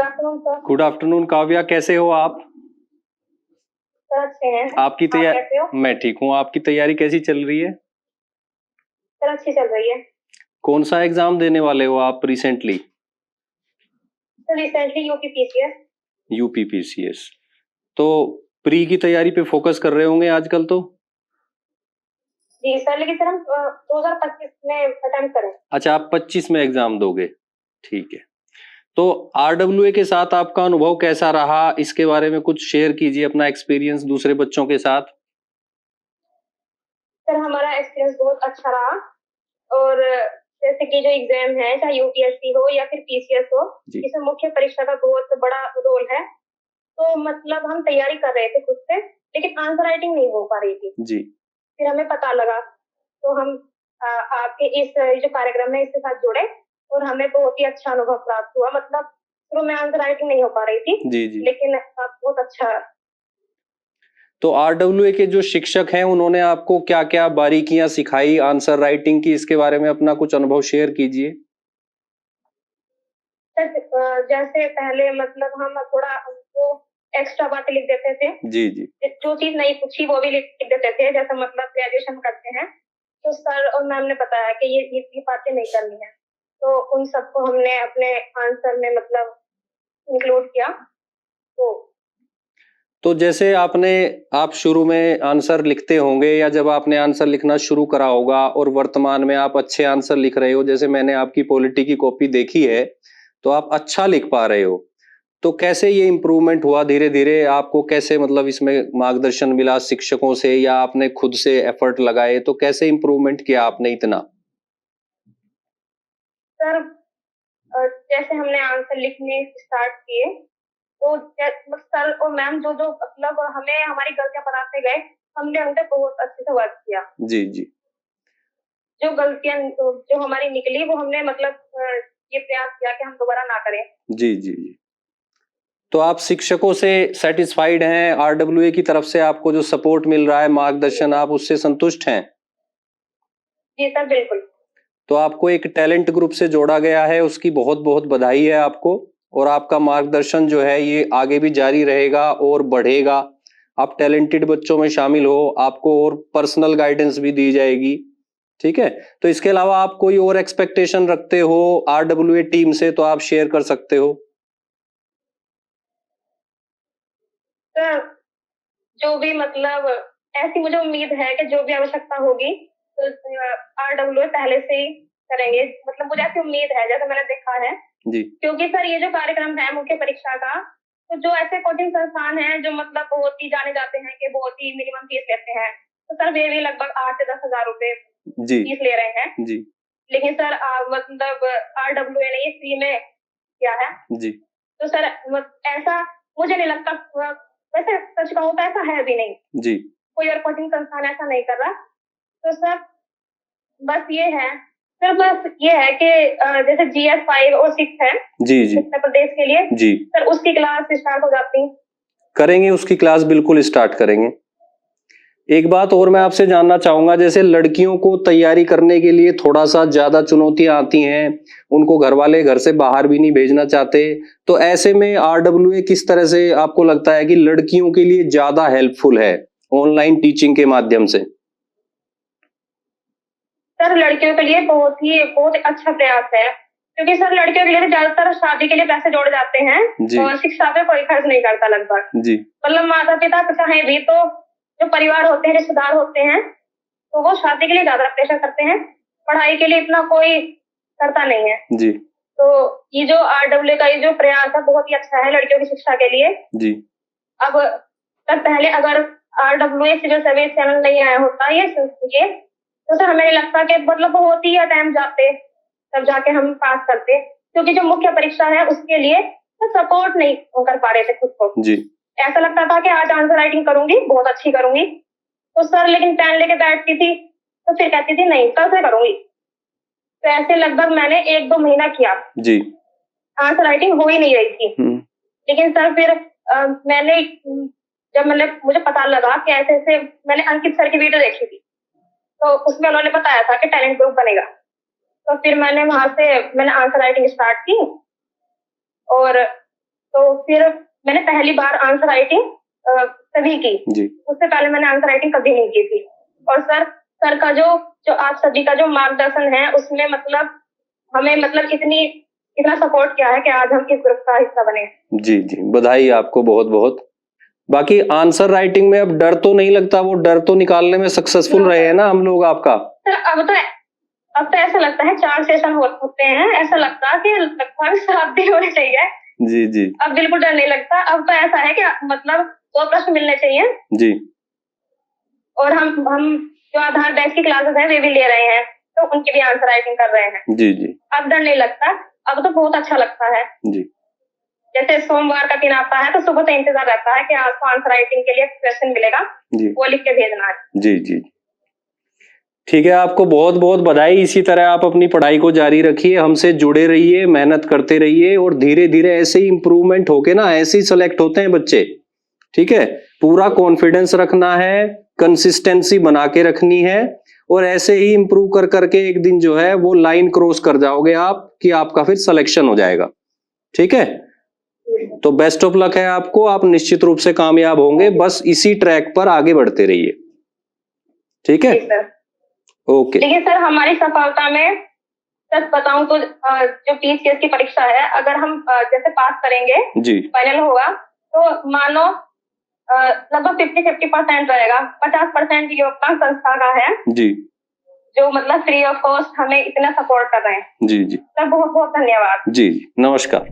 Good afternoon sir. Good afternoon Kavya, कैसे हो आप? सर अच्छे हैं। आपकी आप कैसे हो? मैं ठीक हूँ। आपकी तैयारी कैसी चल रही है? सर अच्छी चल रही है। कौन सा एग्जाम देने वाले हो आप recently? Sir recently UPPCS. UPPCS. तो प्री की तैयारी पे फोकस कर रहे होंगे आजकल तो? जी सर, लेकिन सर हम 2025 में अटेम्प्ट करें। अच्छा, आप 25 में एग्जाम दोगे, ठीक है। तो आरडब्ल्यूए के साथ आपका अनुभव कैसा रहा, इसके बारे में कुछ शेयर कीजिए अपना एक्सपीरियंस दूसरे बच्चों के साथ। सर हमारा एक्सपीरियंस बहुत अच्छा रहा, और जैसे कि जो एग्जाम है, चाहे यूपीएससी हो या फिर पीसीएस हो, इसमें मुख्य परीक्षा का बहुत बड़ा रोल है। तो मतलब हम तैयारी कर रहे थे खुद से, लेकिन आंसर राइटिंग नहीं हो पा रही थी जी। फिर हमें पता लगा, तो हम आपके इस जो कार्यक्रम है इसके साथ जुड़े, और हमें बहुत ही अच्छा अनुभव प्राप्त हुआ। मतलब शुरू में आंसर राइटिंग नहीं हो पा रही थी जी जी, लेकिन बहुत अच्छा। तो आरडब्ल्यूए के जो शिक्षक हैं उन्होंने आपको क्या क्या बारीकियां सिखाई आंसर राइटिंग की, इसके बारे में अपना कुछ अनुभव शेयर कीजिए। जैसे पहले मतलब हम थोड़ा वो एक्स्ट्रा बातें लिख देते थे। जी जी, जो चीज नहीं पूछी वो भी लिख देते थे, जैसे मतलब ग्रेजुएशन करते हैं तो सर और मैम ने बताया कि ये बातें नहीं करनी है, तो उन सबको हमने अपने आंसर में मतलब इंक्लूड किया। तो जैसे आप शुरू में आंसर लिखते होंगे, या जब आपने आंसर लिखना शुरू करा होगा और वर्तमान में आप अच्छे आंसर लिख रहे हो, जैसे मैंने आपकी पॉलिटी की कॉपी देखी है, तो आप अच्छा लिख पा रहे हो। तो कैसे ये इम्प्रूवमेंट हुआ धीरे धीरे? आपको कैसे मतलब इसमें मार्गदर्शन मिला शिक्षकों से, या आपने खुद से एफर्ट लगाए? तो कैसे इम्प्रूवमेंट किया आपने इतना? सर जैसे हमने आंसर लिखने स्टार्ट किए, तो सर और मैम जो जो मतलब हमें हमारी गलतियां बताते गए, हमने उनसे बहुत अच्छे से वर्क किया। जी जी, जो गलतियां जो हमारी निकली वो हमने मतलब ये प्रयास किया कि हम दोबारा ना करें। जी जी जी। तो आप शिक्षकों से सेटिस्फाइड हैं? आरडब्ल्यूए की तरफ से आपको जो सपोर्ट मिल रहा है, मार्गदर्शन, आप उससे संतुष्ट हैं? जी सर बिल्कुल। तो आपको एक टैलेंट ग्रुप से जोड़ा गया है, उसकी बहुत बहुत बधाई है आपको। और आपका मार्गदर्शन जो है ये आगे भी जारी रहेगा और बढ़ेगा। आप टैलेंटेड बच्चों में शामिल हो, आपको और पर्सनल गाइडेंस भी दी जाएगी, ठीक है। तो इसके अलावा आप कोई और एक्सपेक्टेशन रखते हो आरडब्ल्यूए टीम से, तो आप शेयर कर सकते हो। सर जो भी मतलब ऐसी मुझे उम्मीद है कि जो भी आवश्यकता होगी तो आरडब्ल्यू पहले से ही करेंगे। मतलब मुझे ऐसी उम्मीद है, जैसा मैंने देखा है जी, क्योंकि सर ये जो कार्यक्रम है मुख्य परीक्षा का, तो जो ऐसे कोचिंग संस्थान हैं जो मतलब बहुत ही जाने जाते हैं कि बहुत ही मिनिमम फीस लेते हैं, तो सर वे भी लगभग 8 से 10 हजार रुपए जी फीस ले रहे हैं। जी लेकिन सर मतलब आरडब्ल्यू ने ये फ्री में किया है। जी तो सर ऐसा मुझे नहीं लगता, वैसे सच कहूँ तो ऐसा है भी नहीं, जी, कोई और कोचिंग संस्थान ऐसा नहीं कर रहा। तो सर बस ये है, सर बस ये है कि जैसे GS 5 और 6 है जी जी उत्तर प्रदेश के लिए, जी, सर उसकी क्लास स्टार्ट हो जाती। करेंगे, उसकी क्लास बिल्कुल स्टार्ट करेंगे। एक बात और मैं आपसे जानना चाहूंगा, जैसे लड़कियों को तैयारी करने के लिए थोड़ा सा ज्यादा चुनौतियां आती हैं, उनको घर वाले घर से बाहर भी नहीं भेजना चाहते, तो ऐसे में आरडब्ल्यूए किस तरह से आपको लगता है कि लड़कियों के लिए ज्यादा हेल्पफुल है ऑनलाइन टीचिंग के माध्यम से? सर लड़कियों के लिए बहुत अच्छा प्रयास है, क्योंकि सर लड़कियों के लिए ज्यादातर शादी के लिए पैसे जोड़े जाते हैं और शिक्षा पे कोई खर्च नहीं करता लगभग जी। मतलब माता पिता चाहे भी तो जो परिवार होते हैं, रिश्तेदार होते हैं, तो वो शादी के लिए ज्यादा प्रेशर करते हैं, पढ़ाई के लिए इतना कोई करता नहीं है जी। तो ये जो आरडब्ल्यू का ये जो प्रयास है बहुत ही अच्छा है लड़कियों की शिक्षा के लिए जी। अब सर पहले अगर आरडब्ल्यू सिविल सर्विस चैनल नहीं आया होता ये तो सर हमें नहीं लगता कि मतलब बहुत ही टाइम जाते तब जाके हम पास करते, क्योंकि जो मुख्य परीक्षा है उसके लिए तो सपोर्ट नहीं कर पा रहे थे खुद को जी। ऐसा लगता था कि आज आंसर राइटिंग करूंगी, बहुत अच्छी करूंगी, तो सर लेकिन पेन लेके बैठती थी तो फिर कहती थी नहीं कल से करूंगी। तो ऐसे लगभग मैंने 1-2 महीना किया जी, आंसर राइटिंग हो ही नहीं रही थी। लेकिन सर फिर मैंने जब मतलब मुझे पता लगा कि ऐसे ऐसे मैंने अंकित सर की वीडियो देखी थी, तो उसमें उन्होंने बताया था कि टैलेंट ग्रुप बनेगा, तो फिर मैंने वहां से मैंने आंसर राइटिंग स्टार्ट की, और तो फिर मैंने पहली बार आंसर राइटिंग तभी की जी। उससे पहले मैंने आंसर राइटिंग कभी नहीं की थी। और सर का जो आप सभी का जो मार्गदर्शन है उसमें मतलब हमें मतलब इतना सपोर्ट किया है कि आज हम इस ग्रुप का हिस्सा बने। जी जी, बधाई आपको बहुत बहुत। बाकी आंसर राइटिंग में अब डर तो नहीं लगता? वो डर तो निकालने में सक्सेसफुल रहे हैं ना हम लोग आपका? सर अब तो ऐसा लगता है 4 सेशन होते हैं, ऐसा लगता है कि लगभग 7 भी होने चाहिए। जी जी। अब बिल्कुल डर नहीं लगता। अब तो ऐसा है कि मतलब 2 प्रश्न मिलने चाहिए जी। और हम जो आधार बैच की क्लासेस हैं वे भी ले रहे हैं, तो उनकी भी आंसर राइटिंग कर रहे हैं। जी जी। अब डर नहीं लगता, अब तो बहुत अच्छा लगता है। जी। जैसे सोमवार का दिन आता है तो सुबह से इंतजार रहता है कि आपको आंसर राइटिंग के लिए क्वेश्चन मिलेगा, वो लिख के भेजना है। जी जी। ठीक है, आपको बहुत बहुत बधाई। इसी तरह आप अपनी पढ़ाई को जारी रखिए, हमसे जुड़े रहिए, मेहनत करते रहिए और धीरे धीरे ऐसे ही इंप्रूवमेंट होके ना ऐसे ही सेलेक्ट होते हैं बच्चे। ठीक है, पूरा कॉन्फिडेंस रखना है, कंसिस्टेंसी बना के रखनी है और ऐसे ही इंप्रूव कर करके एक दिन जो है वो लाइन क्रॉस कर जाओगे आप कि आपका फिर सिलेक्शन हो जाएगा। ठीक है, तो बेस्ट ऑफ लक है आपको, आप निश्चित रूप से कामयाब होंगे। बस इसी ट्रैक पर आगे बढ़ते रहिए। ठीक है, ओके। लेकिन सर हमारी सफलता में सच बताऊं तो जो पीसीएस की परीक्षा है, अगर हम जैसे पास करेंगे जी, फाइनल होगा तो मानो लगभग 50-50% रहेगा। 50% योगदान संस्था का है जी, जो मतलब फ्री ऑफ कॉस्ट हमें इतना सपोर्ट कर रहे हैं। जी जी, सर बहुत बहुत धन्यवाद। जी, नमस्कार।